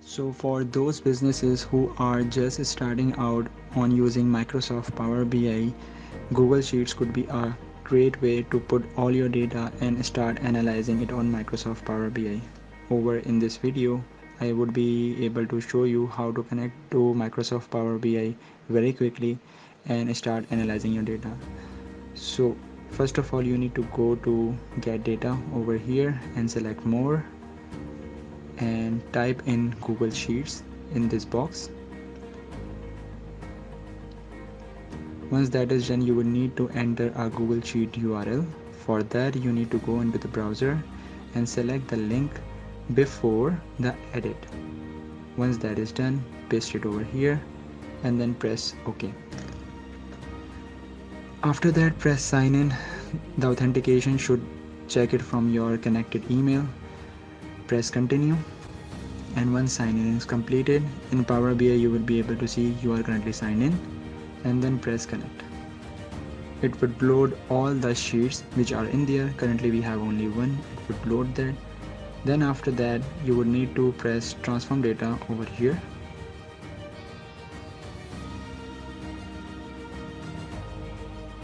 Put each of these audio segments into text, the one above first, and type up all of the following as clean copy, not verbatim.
So for those businesses who are just starting out on using Microsoft Power BI, Google Sheets could be a great way to put all your data and start analyzing it on Microsoft Power BI. Over in this video, I would be able to show you how to connect to Microsoft Power BI very quickly and start analyzing your data. So first of all, you need to go to get data over here and select more and type in Google Sheets in this box. Once that is done, you will need to enter a Google Sheet URL. For that, you need to go into the browser and select the link before the edit. Once that is done, paste it over here and then press OK. After that, press sign in. The authentication should check it from your connected email. Press continue, and once sign in is completed, in Power BI you will be able to see you are currently signed in, and then press connect. It would load all the sheets which are in there. Currently we have only one. It would load that. Then after that you would need to press transform data over here.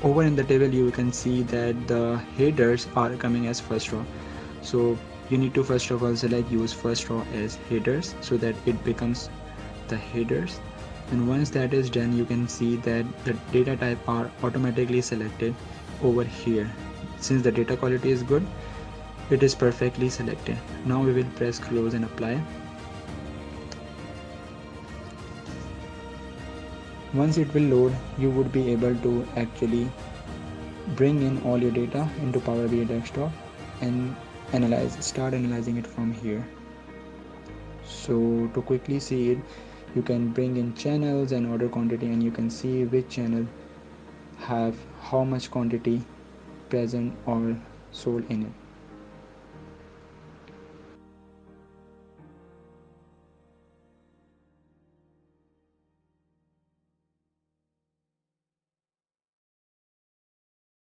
Over in the table you can see that the headers are coming as first row. So you need to first of all select use first row as headers so that it becomes the headers. And once that is done, you can see that the data type are automatically selected over here. Since the data quality is good, it is perfectly selected. Now we will press close and apply. Once it will load, you would be able to actually bring in all your data into Power BI desktop and start analyzing it from here. So to quickly see it, you can bring in channels and order quantity, and you can see which channel have how much quantity present or sold in it.